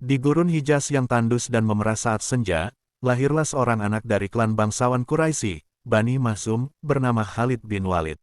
Di gurun Hijaz yang tandus dan memerah saat senja, lahirlah seorang anak dari klan bangsawan Quraisy, Bani Makhzum, bernama Khalid bin Walid.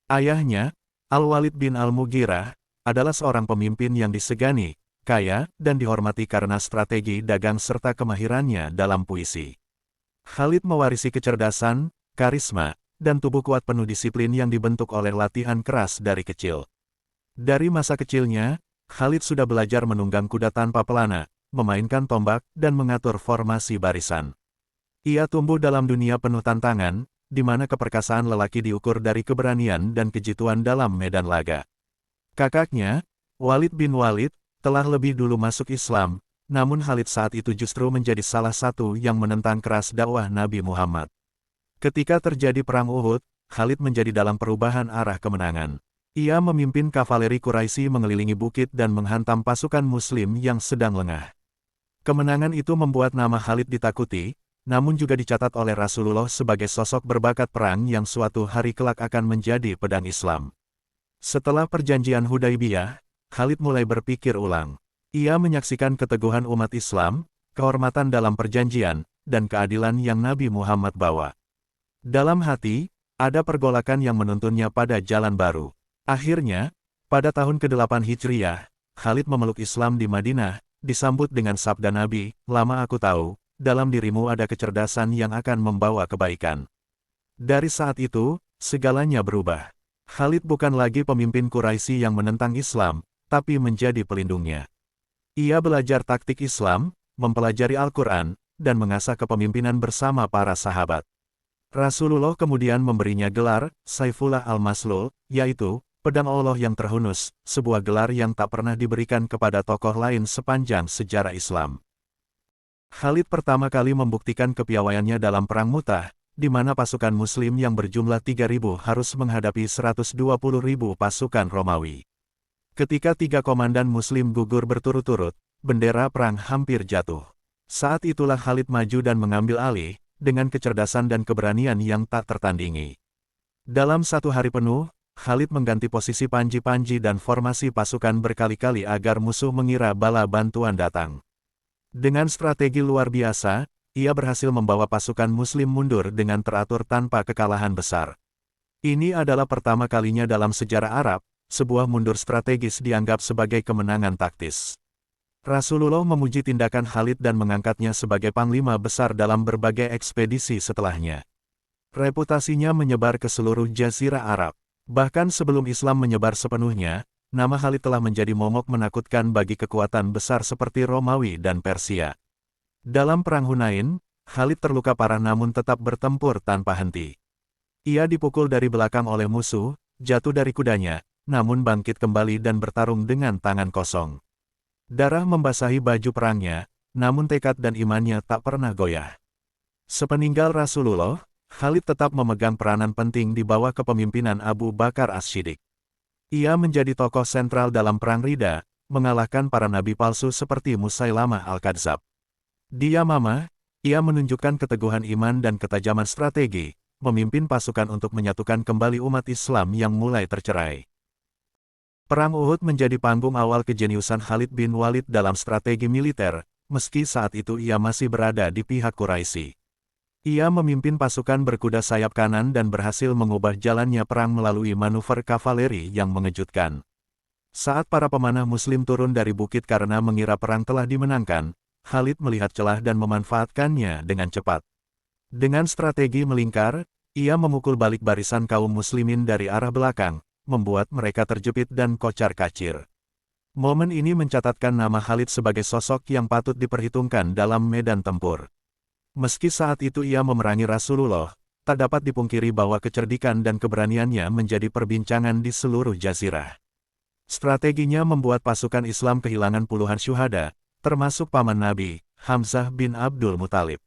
Ayahnya, Al-Walid bin Al-Mughirah, adalah seorang pemimpin yang disegani, kaya, dan dihormati karena strategi dagang serta kemahirannya dalam puisi. Khalid mewarisi kecerdasan, karisma, dan tubuh kuat penuh disiplin yang dibentuk oleh latihan keras dari kecil. Dari masa kecilnya, Khalid sudah belajar menunggang kuda tanpa pelana, memainkan tombak, dan mengatur formasi barisan. Ia tumbuh dalam dunia penuh tantangan, di mana keperkasaan lelaki diukur dari keberanian dan kejituan dalam medan laga. Kakaknya, Walid bin Walid, telah lebih dulu masuk Islam, namun Khalid saat itu justru menjadi salah satu yang menentang keras dakwah Nabi Muhammad. Ketika terjadi Perang Uhud, Khalid menjadi dalam perubahan arah kemenangan. Ia memimpin kavaleri Quraisy mengelilingi bukit dan menghantam pasukan Muslim yang sedang lengah. Kemenangan itu membuat nama Khalid ditakuti, namun juga dicatat oleh Rasulullah sebagai sosok berbakat perang yang suatu hari kelak akan menjadi pedang Islam. Setelah perjanjian Hudaybiyah, Khalid mulai berpikir ulang. Ia menyaksikan keteguhan umat Islam, kehormatan dalam perjanjian, dan keadilan yang Nabi Muhammad bawa. Dalam hati, ada pergolakan yang menuntunnya pada jalan baru. Akhirnya, pada tahun ke-8 Hijriyah, Khalid memeluk Islam di Madinah, disambut dengan sabda Nabi, "Lama aku tahu, dalam dirimu ada kecerdasan yang akan membawa kebaikan." Dari saat itu, segalanya berubah. Khalid bukan lagi pemimpin Quraisy yang menentang Islam, tapi menjadi pelindungnya. Ia belajar taktik Islam, mempelajari Al-Quran, dan mengasah kepemimpinan bersama para sahabat. Rasulullah kemudian memberinya gelar, Saifullah al-Maslul, yaitu, pedang Allah yang terhunus, sebuah gelar yang tak pernah diberikan kepada tokoh lain sepanjang sejarah Islam. Khalid pertama kali membuktikan kepiawaiannya dalam Perang Mu'tah, di mana pasukan Muslim yang berjumlah 3.000 harus menghadapi 120.000 pasukan Romawi. Ketika 3 komandan Muslim gugur berturut-turut, bendera perang hampir jatuh. Saat itulah Khalid maju dan mengambil alih, dengan kecerdasan dan keberanian yang tak tertandingi. Dalam satu hari penuh, Khalid mengganti posisi panji-panji dan formasi pasukan berkali-kali agar musuh mengira bala bantuan datang. Dengan strategi luar biasa, ia berhasil membawa pasukan Muslim mundur dengan teratur tanpa kekalahan besar. Ini adalah pertama kalinya dalam sejarah Arab, sebuah mundur strategis dianggap sebagai kemenangan taktis. Rasulullah memuji tindakan Khalid dan mengangkatnya sebagai panglima besar dalam berbagai ekspedisi setelahnya. Reputasinya menyebar ke seluruh Jazirah Arab. Bahkan sebelum Islam menyebar sepenuhnya, nama Khalid telah menjadi momok menakutkan bagi kekuatan besar seperti Romawi dan Persia. Dalam Perang Hunain, Khalid terluka parah namun tetap bertempur tanpa henti. Ia dipukul dari belakang oleh musuh, jatuh dari kudanya, namun bangkit kembali dan bertarung dengan tangan kosong. Darah membasahi baju perangnya, namun tekad dan imannya tak pernah goyah. Sepeninggal Rasulullah, Khalid tetap memegang peranan penting di bawah kepemimpinan Abu Bakar As-Siddiq. Ia menjadi tokoh sentral dalam Perang Ridha, mengalahkan para nabi palsu seperti Musailamah Al-Kadzab. Di Yamamah, ia menunjukkan keteguhan iman dan ketajaman strategi, memimpin pasukan untuk menyatukan kembali umat Islam yang mulai tercerai. Perang Uhud menjadi panggung awal kejeniusan Khalid bin Walid dalam strategi militer, meski saat itu ia masih berada di pihak Quraisy. Ia memimpin pasukan berkuda sayap kanan dan berhasil mengubah jalannya perang melalui manuver kavaleri yang mengejutkan. Saat para pemanah Muslim turun dari bukit karena mengira perang telah dimenangkan, Khalid melihat celah dan memanfaatkannya dengan cepat. Dengan strategi melingkar, ia memukul balik barisan kaum Muslimin dari arah belakang, membuat mereka terjepit dan kocar-kacir. Momen ini mencatatkan nama Khalid sebagai sosok yang patut diperhitungkan dalam medan tempur. Meski saat itu ia memerangi Rasulullah, tak dapat dipungkiri bahwa kecerdikan dan keberaniannya menjadi perbincangan di seluruh jazirah. Strateginya membuat pasukan Islam kehilangan puluhan syuhada, termasuk paman Nabi, Hamzah bin Abdul Muthalib.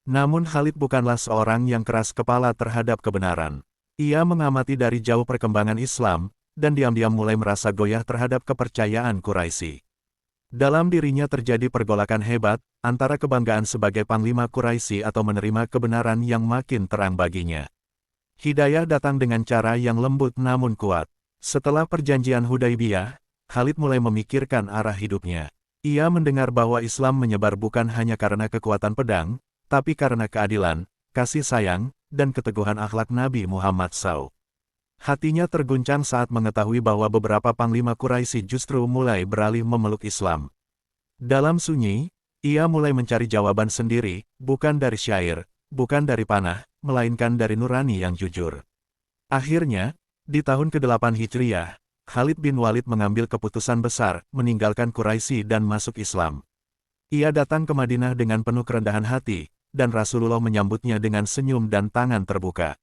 Namun Khalid bukanlah seorang yang keras kepala terhadap kebenaran. Ia mengamati dari jauh perkembangan Islam, dan diam-diam mulai merasa goyah terhadap kepercayaan Quraisy. Dalam dirinya terjadi pergolakan hebat, antara kebanggaan sebagai panglima Quraisy atau menerima kebenaran yang makin terang baginya. Hidayah datang dengan cara yang lembut namun kuat. Setelah perjanjian Hudaybiyah, Khalid mulai memikirkan arah hidupnya. Ia mendengar bahwa Islam menyebar bukan hanya karena kekuatan pedang, tapi karena keadilan, kasih sayang, dan keteguhan akhlak Nabi Muhammad SAW. Hatinya terguncang saat mengetahui bahwa beberapa panglima Quraisy justru mulai beralih memeluk Islam. Dalam sunyi, ia mulai mencari jawaban sendiri, bukan dari syair, bukan dari panah, melainkan dari nurani yang jujur. Akhirnya, di tahun ke-8 Hijriah, Khalid bin Walid mengambil keputusan besar, meninggalkan Quraisy dan masuk Islam. Ia datang ke Madinah dengan penuh kerendahan hati, dan Rasulullah menyambutnya dengan senyum dan tangan terbuka.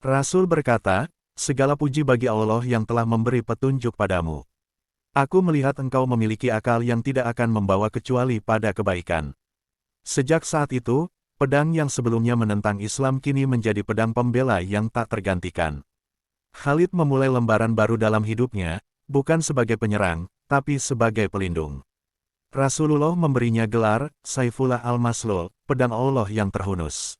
Rasul berkata, "Segala puji bagi Allah yang telah memberi petunjuk padamu. Aku melihat engkau memiliki akal yang tidak akan membawa kecuali pada kebaikan." Sejak saat itu, pedang yang sebelumnya menentang Islam kini menjadi pedang pembela yang tak tergantikan. Khalid memulai lembaran baru dalam hidupnya, bukan sebagai penyerang, tapi sebagai pelindung. Rasulullah memberinya gelar, Saifullah al-Maslul, pedang Allah yang terhunus.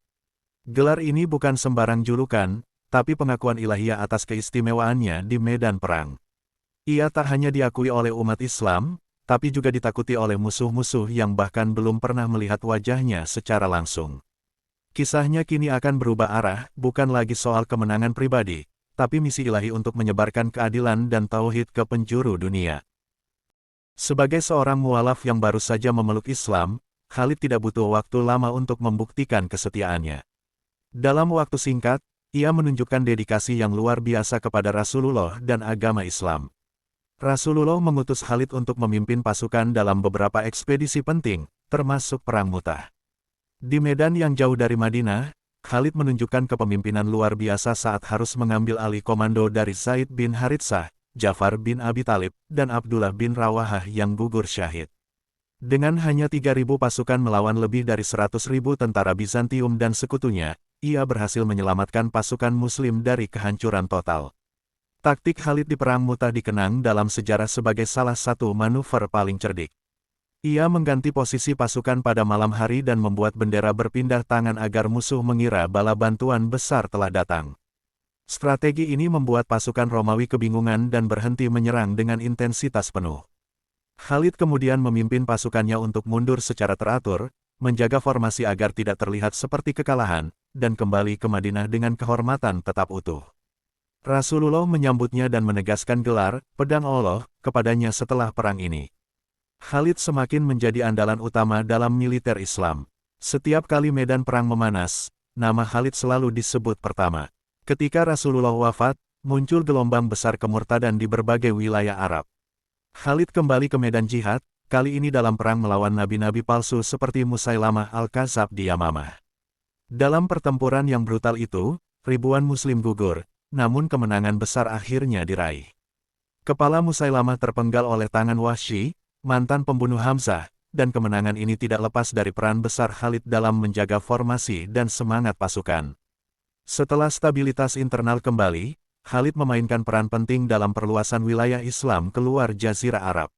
Gelar ini bukan sembarang julukan, tapi pengakuan ilahiyah atas keistimewaannya di medan perang. Ia tak hanya diakui oleh umat Islam, tapi juga ditakuti oleh musuh-musuh yang bahkan belum pernah melihat wajahnya secara langsung. Kisahnya kini akan berubah arah, bukan lagi soal kemenangan pribadi, tapi misi ilahi untuk menyebarkan keadilan dan tauhid ke penjuru dunia. Sebagai seorang mualaf yang baru saja memeluk Islam, Khalid tidak butuh waktu lama untuk membuktikan kesetiaannya. Dalam waktu singkat, ia menunjukkan dedikasi yang luar biasa kepada Rasulullah dan agama Islam. Rasulullah mengutus Khalid untuk memimpin pasukan dalam beberapa ekspedisi penting, termasuk Perang Mu'tah. Di medan yang jauh dari Madinah, Khalid menunjukkan kepemimpinan luar biasa saat harus mengambil alih komando dari Zaid bin Haritsah, Ja'far bin Abi Thalib, dan Abdullah bin Rawahah yang gugur syahid. Dengan hanya 3.000 pasukan melawan lebih dari 100.000 tentara Bizantium dan sekutunya, ia berhasil menyelamatkan pasukan Muslim dari kehancuran total. Taktik Khalid di Perang Mu'tah dikenang dalam sejarah sebagai salah satu manuver paling cerdik. Ia mengganti posisi pasukan pada malam hari dan membuat bendera berpindah tangan agar musuh mengira bala bantuan besar telah datang. Strategi ini membuat pasukan Romawi kebingungan dan berhenti menyerang dengan intensitas penuh. Khalid kemudian memimpin pasukannya untuk mundur secara teratur, menjaga formasi agar tidak terlihat seperti kekalahan, dan kembali ke Madinah dengan kehormatan tetap utuh. Rasulullah menyambutnya dan menegaskan gelar, pedang Allah, kepadanya setelah perang ini. Khalid semakin menjadi andalan utama dalam militer Islam. Setiap kali medan perang memanas, nama Khalid selalu disebut pertama. Ketika Rasulullah wafat, muncul gelombang besar kemurtadan di berbagai wilayah Arab. Khalid kembali ke medan jihad, kali ini dalam perang melawan nabi-nabi palsu seperti Musailamah al-Kadzab di Yamamah. Dalam pertempuran yang brutal itu, ribuan muslim gugur, namun kemenangan besar akhirnya diraih. Kepala Musailamah terpenggal oleh tangan Wahsy, mantan pembunuh Hamzah, dan kemenangan ini tidak lepas dari peran besar Khalid dalam menjaga formasi dan semangat pasukan. Setelah stabilitas internal kembali, Khalid memainkan peran penting dalam perluasan wilayah Islam keluar Jazirah Arab.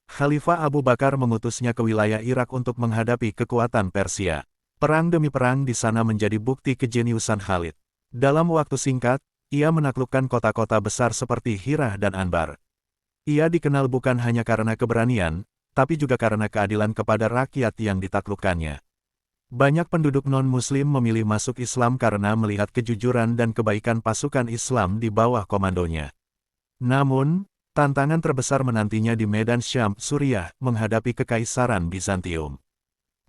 Khalifah Abu Bakar mengutusnya ke wilayah Irak untuk menghadapi kekuatan Persia. Perang demi perang di sana menjadi bukti kejeniusan Khalid. Dalam waktu singkat, ia menaklukkan kota-kota besar seperti Hirah dan Anbar. Ia dikenal bukan hanya karena keberanian, tapi juga karena keadilan kepada rakyat yang ditaklukkannya. Banyak penduduk non-Muslim memilih masuk Islam karena melihat kejujuran dan kebaikan pasukan Islam di bawah komandonya. Namun, tantangan terbesar menantinya di medan Syam, Suriah, menghadapi kekaisaran Bizantium.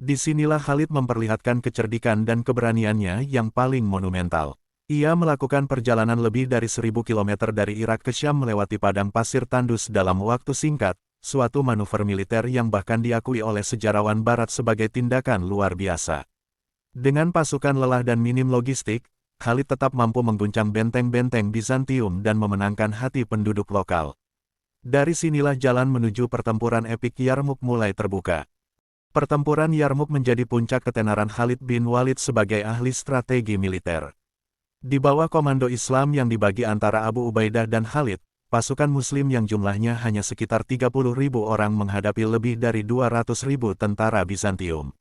Disinilah Khalid memperlihatkan kecerdikan dan keberaniannya yang paling monumental. Ia melakukan perjalanan lebih dari 1.000 km dari Irak ke Syam melewati padang pasir tandus dalam waktu singkat, suatu manuver militer yang bahkan diakui oleh sejarawan Barat sebagai tindakan luar biasa. Dengan pasukan lelah dan minim logistik, Khalid tetap mampu mengguncang benteng-benteng Bizantium dan memenangkan hati penduduk lokal. Dari sinilah jalan menuju pertempuran epik Yarmuk mulai terbuka. Pertempuran Yarmuk menjadi puncak ketenaran Khalid bin Walid sebagai ahli strategi militer. Di bawah komando Islam yang dibagi antara Abu Ubaidah dan Khalid, pasukan Muslim yang jumlahnya hanya sekitar 30.000 orang menghadapi lebih dari 200.000 tentara Bizantium.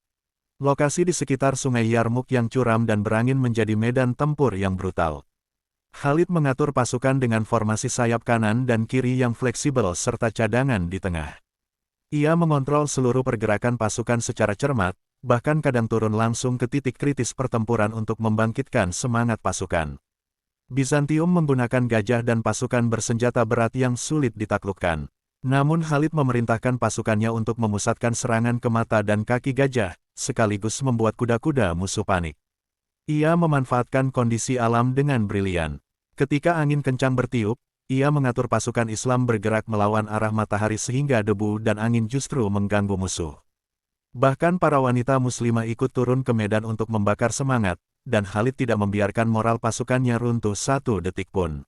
Lokasi di sekitar Sungai Yarmuk yang curam dan berangin menjadi medan tempur yang brutal. Khalid mengatur pasukan dengan formasi sayap kanan dan kiri yang fleksibel serta cadangan di tengah. Ia mengontrol seluruh pergerakan pasukan secara cermat, bahkan kadang turun langsung ke titik kritis pertempuran untuk membangkitkan semangat pasukan. Bizantium menggunakan gajah dan pasukan bersenjata berat yang sulit ditaklukkan. Namun Khalid memerintahkan pasukannya untuk memusatkan serangan ke mata dan kaki gajah, sekaligus membuat kuda-kuda musuh panik. Ia memanfaatkan kondisi alam dengan brilian. Ketika angin kencang bertiup, ia mengatur pasukan Islam bergerak melawan arah matahari sehingga debu dan angin justru mengganggu musuh. Bahkan para wanita muslimah ikut turun ke medan untuk membakar semangat, dan Khalid tidak membiarkan moral pasukannya runtuh satu detik pun.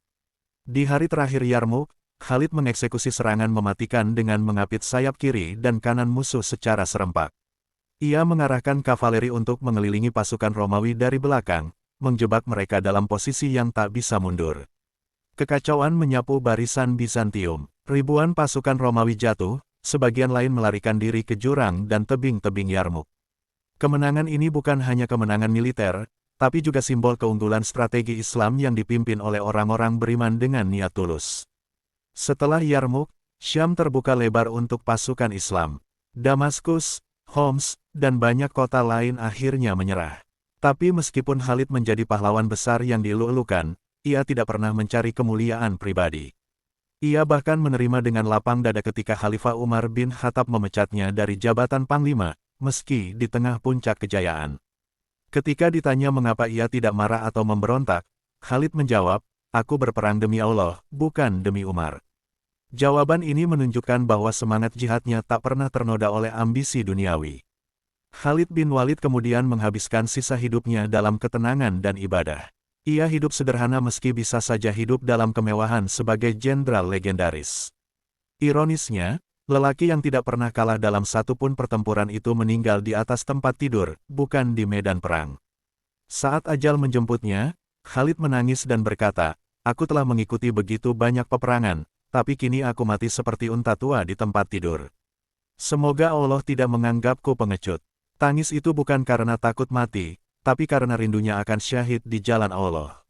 Di hari terakhir Yarmouk, Khalid mengeksekusi serangan mematikan dengan mengapit sayap kiri dan kanan musuh secara serempak. Ia mengarahkan kavaleri untuk mengelilingi pasukan Romawi dari belakang, menjebak mereka dalam posisi yang tak bisa mundur. Kekacauan menyapu barisan Bizantium. Ribuan pasukan Romawi jatuh, sebagian lain melarikan diri ke jurang dan tebing-tebing Yarmouk. Kemenangan ini bukan hanya kemenangan militer, tapi juga simbol keunggulan strategi Islam yang dipimpin oleh orang-orang beriman dengan niat tulus. Setelah Yarmouk, Syam terbuka lebar untuk pasukan Islam. Damaskus, Homs, dan banyak kota lain akhirnya menyerah. Tapi meskipun Khalid menjadi pahlawan besar yang dielu-elukan, ia tidak pernah mencari kemuliaan pribadi. Ia bahkan menerima dengan lapang dada ketika Khalifah Umar bin Khattab memecatnya dari jabatan panglima, meski di tengah puncak kejayaan. Ketika ditanya mengapa ia tidak marah atau memberontak, Khalid menjawab, "Aku berperang demi Allah, bukan demi Umar." Jawaban ini menunjukkan bahwa semangat jihadnya tak pernah ternoda oleh ambisi duniawi. Khalid bin Walid kemudian menghabiskan sisa hidupnya dalam ketenangan dan ibadah. Ia hidup sederhana meski bisa saja hidup dalam kemewahan sebagai jenderal legendaris. Ironisnya, lelaki yang tidak pernah kalah dalam satu pun pertempuran itu meninggal di atas tempat tidur, bukan di medan perang. Saat ajal menjemputnya, Khalid menangis dan berkata, "Aku telah mengikuti begitu banyak peperangan, tapi kini aku mati seperti unta tua di tempat tidur. Semoga Allah tidak menganggapku pengecut." Tangis itu bukan karena takut mati, tapi karena rindunya akan syahid di jalan Allah.